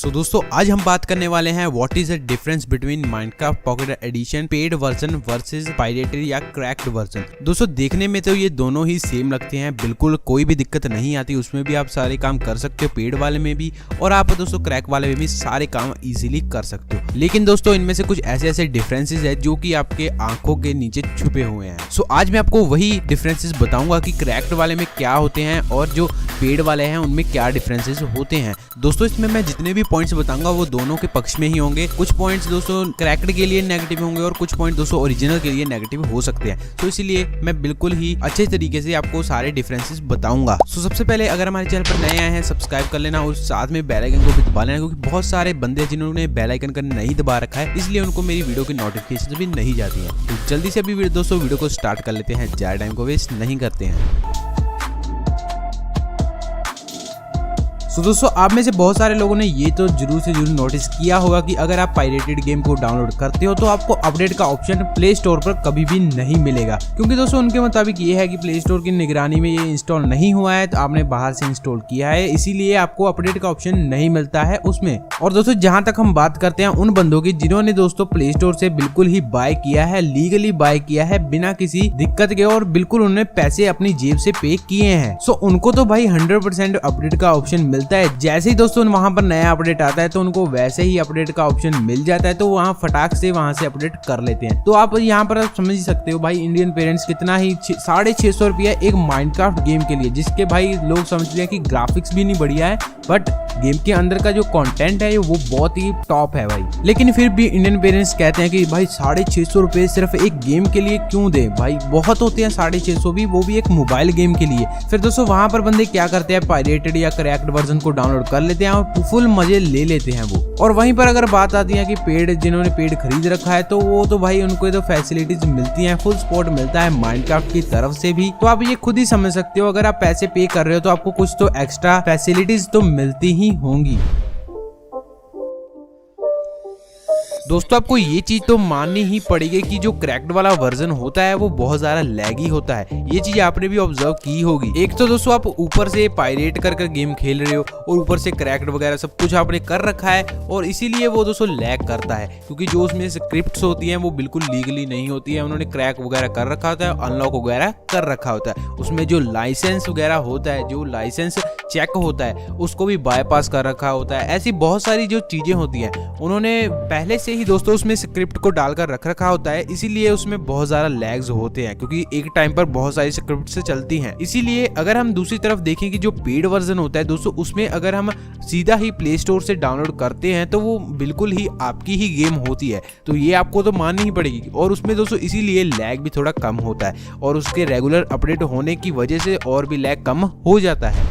दोस्तों आज हम बात करने वाले हैं what is the difference between Minecraft pocket edition paid version versus pirated या क्रैक्ड वर्जन। दोस्तों देखने में तो ये दोनों ही सेम लगते हैं, बिल्कुल कोई भी दिक्कत नहीं आती, उसमें भी आप सारे काम कर सकते हो, पेड वाले में भी और आप दोस्तों क्रैक वाले में भी सारे काम इजीली कर सकते हो। लेकिन दोस्तों इनमें से कुछ ऐसे ऐसे डिफरेंसेस है जो कि आपके आंखों के नीचे छुपे हुए हैं। आज मैं आपको वही डिफरेंसेस बताऊंगा कि क्रैक्ड वाले में क्या होते हैं और जो पेड वाले हैं उनमें क्या डिफरेंसेस होते हैं। दोस्तों इसमें मैं जितने भी पॉइंट्स बताऊंगा वो दोनों के पक्ष में ही होंगे। कुछ पॉइंट्स दोस्तों क्रैक्ड के लिए नेगेटिव होंगे और कुछ पॉइंट दोस्तों ओरिजिनल के लिए नेगेटिव हो सकते हैं। तो इसीलिए मैं बिल्कुल ही अच्छे तरीके से आपको सारे डिफरेंसेस बताऊंगा। सबसे पहले अगर हमारे चैनल पर नए आए हैं सब्सक्राइब कर लेना और साथ में बेल आइकन को भी दबा लेना, क्योंकि बहुत सारे बंदे जिन्होंने बेल आइकन का नहीं दबा रखा है इसलिए उनको मेरी वीडियो की नोटिफिकेशन भी नहीं जाती है। तो जल्दी से अभी दोस्तों वीडियो को स्टार्ट कर लेते हैं, ज्यादा टाइम को वेस्ट नहीं करते हैं। दोस्तों आप में से बहुत सारे लोगों ने ये तो जरूर से जरूर नोटिस किया होगा कि अगर आप पायरेटेड गेम को डाउनलोड करते हो तो आपको अपडेट का ऑप्शन प्ले स्टोर पर कभी भी नहीं मिलेगा, क्योंकि दोस्तों उनके मुताबिक ये है कि प्ले स्टोर की निगरानी में ये इंस्टॉल नहीं हुआ है, तो आपने बाहर से इंस्टॉल किया है, इसीलिए आपको अपडेट का ऑप्शन नहीं मिलता है उसमें। और दोस्तों जहां तक हम बात करते हैं उन बंदों की जिन्होंने दोस्तों प्ले स्टोर से बिल्कुल ही बाय किया है, लीगली बाय किया है बिना किसी दिक्कत के और बिल्कुल उन्होंने पैसे अपनी जेब से पे किए हैं, उनको तो भाई 100% अपडेट का ऑप्शन मिलता है। जैसे ही दोस्तों वहां पर नया अपडेट आता है तो उनको वैसे ही अपडेट का ऑप्शन मिल जाता है, तो वहां फटाक से वहां से अपडेट कर लेते हैं। तो आप यहाँ पर समझ सकते हो भाई इंडियन पेरेंट्स कितना ही 650 रुपया एक माइनक्राफ्ट गेम के लिए, जिसके भाई लोग समझते हैं कि ग्राफिक्स भी नहीं बढ़िया है बट गेम के अंदर का जो कंटेंट है वो बहुत ही टॉप है भाई। लेकिन फिर भी इंडियन पेरेंट्स कहते हैं कि भाई 650 रुपए सिर्फ एक गेम के लिए क्यों दे भाई, बहुत होते हैं 650 भी, वो भी एक मोबाइल गेम के लिए। फिर दोस्तों वहां पर बंदे क्या करते हैं, पायरेटेड या क्रैक्ड वर्जन को डाउनलोड कर लेते हैं और फुल मजे ले लेते हैं वो। और वहीं पर अगर बात आती है कि पेड जिन्होंने पेड खरीद रखा है तो वो तो भाई उनको तो फैसिलिटीज मिलती हैं, फुल सपोर्ट मिलता है माइनक्राफ्ट की तरफ से भी। तो आप ये खुद ही समझ सकते हो अगर आप पैसे पे कर रहे हो तो आपको कुछ तो एक्स्ट्रा फैसिलिटीज तो मिलती ही होंगी। दोस्तों आपको ये चीज तो माननी ही पड़ेगी कि जो क्रैक्ड वाला वर्जन होता है वो बहुत ज्यादा लैगी होता है, ये चीज आपने भी ऑब्जर्व की होगी। एक तो दोस्तों आप ऊपर से पायरेट कर गेम खेल रहे हो और ऊपर से क्रैक्ड वगैरह सब कुछ आपने कर रखा है और इसीलिए वो दोस्तों लैग करता है, क्योंकि जो उसमें स्क्रिप्ट्स होती हैं वो बिल्कुल लीगली नहीं होती है, उन्होंने क्रैक वगैरह कर रखा होता है, अनलॉक वगैरह कर रखा होता है। उसमें जो लाइसेंस वगैरह होता है, जो लाइसेंस चेक होता है उसको भी बाईपास कर रखा होता है। ऐसी बहुत सारी जो चीजें होती हैं उन्होंने पहले से ही दोस्तों उसमें स्क्रिप्ट को डालकर रख रखा होता है, इसीलिए उसमें बहुत ज्यादा लैग्स होते हैं, क्योंकि एक टाइम पर बहुत सारी स्क्रिप्ट से चलती हैं। इसीलिए अगर हम दूसरी तरफ देखें कि जो पेड वर्जन होता है दोस्तों उसमें अगर हम सीधा ही प्ले स्टोर से डाउनलोड करते हैं तो वो बिल्कुल ही आपकी ही गेम होती है, तो ये आपको तो माननी ही पड़ेगी। और उसमें दोस्तों इसीलिए लैग भी थोड़ा कम होता है और उसके रेगुलर अपडेट होने की वजह से और भी लैग कम हो जाता है।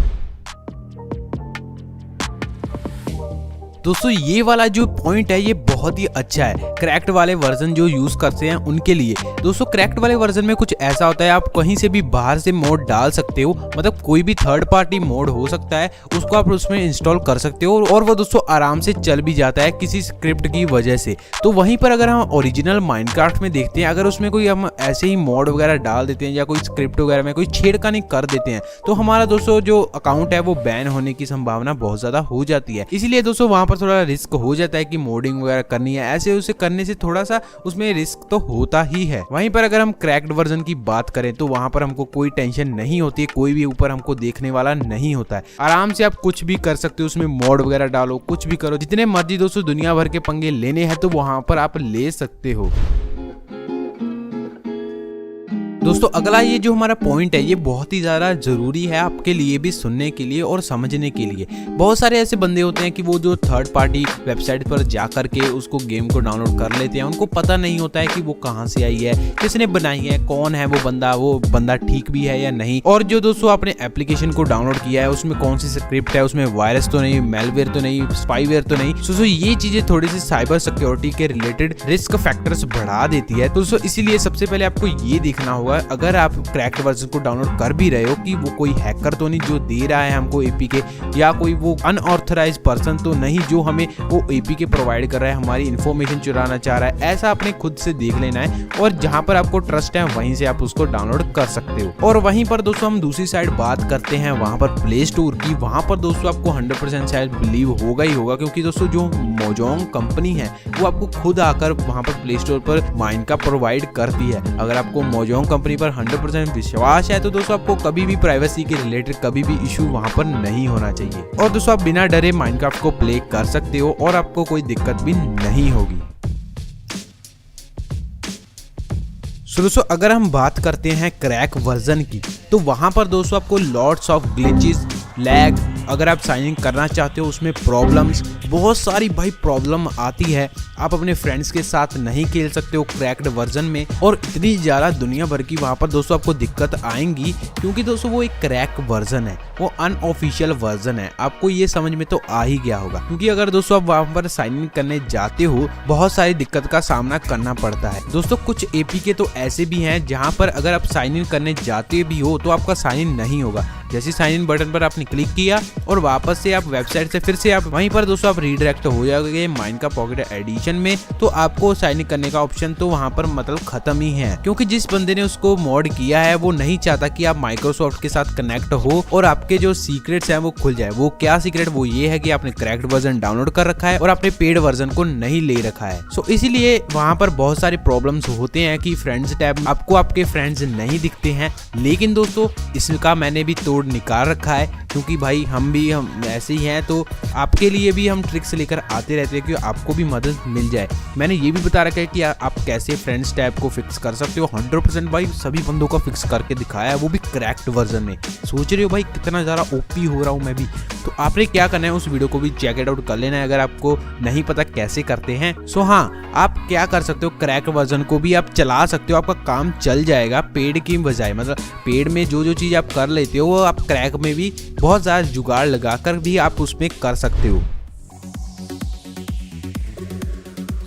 दोस्तों ये वाला जो पॉइंट है ये बहुत ही अच्छा है क्रैक्ड वाले वर्जन जो यूज करते हैं उनके लिए। दोस्तों क्रैक्ड वाले वर्जन में कुछ ऐसा होता है, आप कहीं से भी बाहर से मोड डाल सकते हो, मतलब कोई भी थर्ड पार्टी मोड हो सकता है, उसको आप उसमें इंस्टॉल कर सकते हो और वो दोस्तों आराम से चल भी जाता है किसी स्क्रिप्ट की वजह से। तो वहीं पर अगर हम ओरिजिनल माइनक्राफ्ट में देखते हैं, अगर उसमें कोई हम ऐसे ही मोड वगैरह डाल देते हैं या कोई स्क्रिप्ट वगैरह में कोई छेड़खानी कर देते हैं तो हमारा दोस्तों जो अकाउंट है वो बैन होने की संभावना बहुत ज्यादा हो जाती है। इसीलिए दोस्तों वहां पर थोड़ा रिस्क हो जाता है कि मोडिंग वगैरह करनी है, ऐसे उसे करने से थोड़ा सा उसमें रिस्क तो होता ही है। वहीं पर अगर हम क्रैक्ड वर्जन की बात करें तो वहां पर हमको कोई टेंशन नहीं होती है, कोई भी ऊपर हमको देखने वाला नहीं होता है, आराम से आप कुछ भी कर सकते हो, उसमें मोड वगैरह डालो, कुछ भी करो, जितने मर्जी दोस्तों दुनिया भर के पंगे लेने हैं तो वहां पर आप ले सकते हो। दोस्तों अगला ये जो हमारा पॉइंट है ये बहुत ही ज़्यादा ज़रूरी है आपके लिए भी सुनने के लिए और समझने के लिए। बहुत सारे ऐसे बंदे होते हैं कि वो जो थर्ड पार्टी वेबसाइट पर जा करके उसको गेम को डाउनलोड कर लेते हैं, उनको पता नहीं होता है कि वो कहाँ से आई है, किसने बनाई है, कौन है वो बंदा ठीक भी है या नहीं, और जो दोस्तों आपने एप्लीकेशन को डाउनलोड किया है उसमें कौन सी स्क्रिप्ट है, उसमें वायरस तो नहीं, मेलवेयर तो नहीं, स्पाईवेयर तो नहीं। दोस्तों ये चीज़ें थोड़ी सी साइबर सिक्योरिटी के रिलेटेड रिस्क फैक्टर्स बढ़ा देती है। दोस्तों इसीलिए सबसे पहले आपको ये देखना होगा होगा अगर आप क्रैक्ड वर्जन को डाउनलोड कर भी रहे हो कि वो कोई हैकर तो नहीं जो दे रहा है हमको एपीके, या कोई वो अनऑथराइज पर्सन तो नहीं जो हमें वो एपीके प्रोवाइड कर रहा है, हमारी इन्फॉर्मेशन चुराना चाह रहा है। ऐसा आपने खुद से देख लेना है और जहां पर आपको ट्रस्ट है वहीं से आप उसको डाउनलोड कर सकते हो। और वहीं पर दोस्तों हम दूसरी साइड बात करते हैं वहां पर प्ले स्टोर की। वहां पर दोस्तों आपको 100% शायद बिलीव होगा ही होगा, क्योंकि दोस्तों जो मोजोंग कंपनी है वो आपको खुद आकर वहां पर प्ले स्टोर पर माइनक्राफ्ट प्रोवाइड करती है। अगर आपको मोजोंग कंपनी पर 100% विश्वास है तो दोस्तों आपको कभी भी प्राइवेसी के रिलेटेड कभी भी इशू वहां पर नहीं होना चाहिए और दोस्तों आप बिना डरे माइनक्राफ्ट को प्ले कर सकते हो और आपको कोई दिक्कत भी नहीं होगी। दोस्तों अगर हम बात करते हैं क्रैक वर्जन की तो वहां पर दोस्तों आपको लॉट्स ऑफ ग्लिचेस, लैग, अगर आप साइन इन करना चाहते हो उसमें प्रॉब्लम्स, बहुत सारी भाई प्रॉब्लम आती है। आप अपने फ्रेंड्स के साथ नहीं खेल सकते हो क्रैक्ड वर्जन में और इतनी ज़्यादा दुनिया भर की वहाँ पर दोस्तों आपको दिक्कत आएंगी, क्योंकि दोस्तों वो एक क्रैक वर्जन है, वो अनऑफिशियल वर्जन है। आपको ये समझ में तो आ ही गया होगा, क्योंकि अगर दोस्तों आप वहाँ पर साइन इन करने जाते हो बहुत सारी दिक्कत का सामना करना पड़ता है। दोस्तों कुछ एपीके तो ऐसे भी हैं जहाँ पर अगर आप साइन इन करने जाते भी हो तो आपका साइन इन नहीं होगा। जैसे साइन इन बटन पर आपने क्लिक किया और वापस से आप वेबसाइट से फिर से आप वहीं पर दोस्तों आप रीडायरेक्ट हो जाओगे माइनक्राफ्ट पॉकेट एडिशन में, तो आपको साइन इन करने का ऑप्शन तो वहां पर मतलब खत्म ही है, क्योंकि जिस बंदे ने उसको मॉड किया है वो नहीं चाहता कि आप माइक्रोसॉफ्ट के साथ कनेक्ट हो और आपके जो सीक्रेट्स हैं वो खुल जाए। वो क्या सीक्रेट, वो ये है कि आपने क्रैक्ड वर्जन डाउनलोड कर रखा है और आपने पेड वर्जन को नहीं ले रखा है। सो इसीलिए वहां पर बहुत सारे प्रॉब्लम्स होते हैं कि फ्रेंड्स टैब आपको आपके फ्रेंड्स नहीं दिखते हैं। लेकिन दोस्तों इसका मैंने भी तोड़ निकाल रखा है, क्योंकि भाई हम ऐसे ही हैं, तो आपके लिए भी हम ट्रिक्स लेकर आते रहते हैं कि आपको भी मदद मिल जाए। मैंने ये भी बता रखा है कि आप कैसे फ्रेंड्स टैब को फिक्स कर सकते हो। 100% भाई सभी बंदों का फिक्स करके दिखाया है, वो भी क्रैक्ड वर्जन में। सोच रहे हो भाई कितना ज़्यादा ओपी हो रहा हूँ मैं भी, तो आपने क्या करना है उस वीडियो को भी चेक इट आउट कर लेना है अगर आपको नहीं पता कैसे करते हैं। सो हाँ, आप क्या कर सकते हो, क्रैक्ड वर्जन को भी आप चला सकते हो, आपका काम चल जाएगा पेड की बजाय। मतलब पेड में जो चीज़ आप कर लेते हो वो आप क्रैक में भी बहुत ज़्यादा जुगाड़ लगाकर भी आप उसमें कर सकते हो।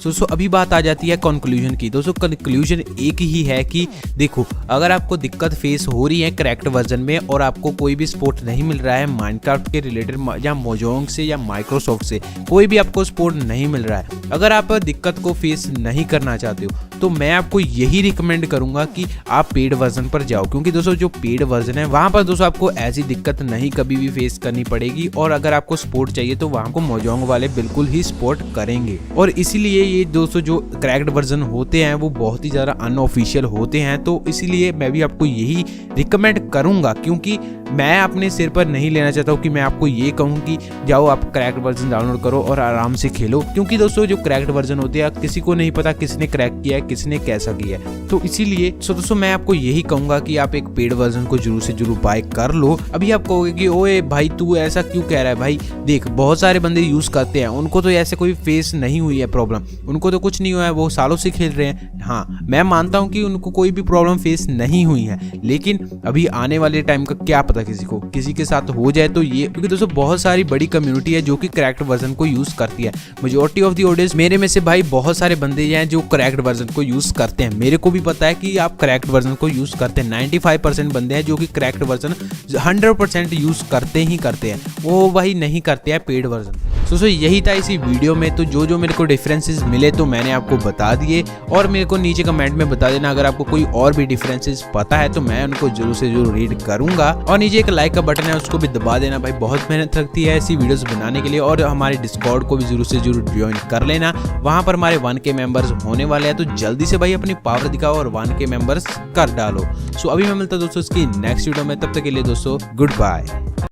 दोस्तों अभी बात आ जाती है कंक्लूजन की। दोस्तों कंक्लूजन एक ही है कि देखो, अगर आपको दिक्कत फेस हो रही है क्रैक्ड वर्जन में और आपको कोई भी सपोर्ट नहीं मिल रहा है माइनक्राफ्ट के रिलेटेड या मोजोंग से या माइक्रोसॉफ्ट से, कोई भी आपको सपोर्ट नहीं मिल रहा है, अगर आप दिक्कत को फेस नहीं करना चाहते हो तो मैं आपको यही रिकमेंड करूंगा कि आप पेड वर्जन पर जाओ, क्योंकि दोस्तों जो पेड वर्जन है वहां पर दोस्तों आपको ऐसी दिक्कत नहीं कभी भी फेस करनी पड़ेगी और अगर आपको सपोर्ट चाहिए तो वहां को मोजोंग वाले बिल्कुल ही सपोर्ट करेंगे। और इसीलिए ये दोस्तों जो क्रैक्ड वर्जन होते हैं वो बहुत ही ज़्यादा अनऑफिशियल होते हैं, तो इसीलिए मैं भी आपको यही रिकमेंड करूंगा, क्योंकि मैं अपने सिर पर नहीं लेना चाहता हूँ कि मैं आपको ये कहूँ कि जाओ आप क्रैक्ड वर्जन डाउनलोड करो और आराम से खेलो, क्योंकि दोस्तों जो क्रैक्ड वर्जन होते हैं किसी को नहीं पता किसने क्रैक किया है, किसने कैसा किया है। तो इसीलिए दोस्तों मैं आपको यही कहूंगा कि आप एक पेड वर्जन को जरूर से जरूर बाय कर लो। अभी आप कहोगे कि ओए भाई तू ऐसा क्यों कह रहा है, भाई देख बहुत सारे बंदे यूज करते हैं, उनको तो ऐसे कोई फेस नहीं हुई है प्रॉब्लम, उनको तो कुछ नहीं हुआ है, वो सालों से खेल रहे हैं। हाँ मैं मानता हूँ कि उनको कोई भी प्रॉब्लम फेस नहीं हुई है, लेकिन अभी आने वाले टाइम का क्या पता किसी के साथ हो जाए तो ये, क्योंकि दोस्तों बहुत सारी बड़ी कम्युनिटी है जो कि क्रैक्ड वर्जन को यूज करती है। मेजॉरिटी ऑफ द ऑडियंस मेरे में से भाई बहुत सारे बंदे हैं जो क्रैक्ड वर्जन को यूज करते हैं। मेरे को भी पता है कि आप क्रैक्ड वर्जन को यूज करते हैं। 95% बंदे हैं जो कि क्रैक्ड वर्जन 100% यूज करते हैं, वो भाई नहीं करते हैं पेड वर्जन। दोस्तों यही था इसी वीडियो में, तो जो मेरे को डिफरेंसेस मिले तो मैंने आपको बता दिए और मेरे को नीचे कमेंट में बता देना अगर आपको कोई और भी डिफरेंसेस पता है तो मैं उनको जरूर से जरूर रीड करूंगा। और नीचे एक लाइक का बटन है उसको भी दबा देना, भाई बहुत मेहनत लगती है ऐसी वीडियोस बनाने के लिए। और हमारे डिस्कॉर्ड को भी जरूर से जरूर ज्वाइन कर लेना, वहां पर हमारे 1K मेंबर्स होने वाले हैं, तो जल्दी से भाई अपनी पावर दिखाओ और 1K मेंबर्स कर डालो। सो अभी मैं मिलता हूं दोस्तों इसकी नेक्स्ट वीडियो में, तब तक के लिए दोस्तों गुड बाय।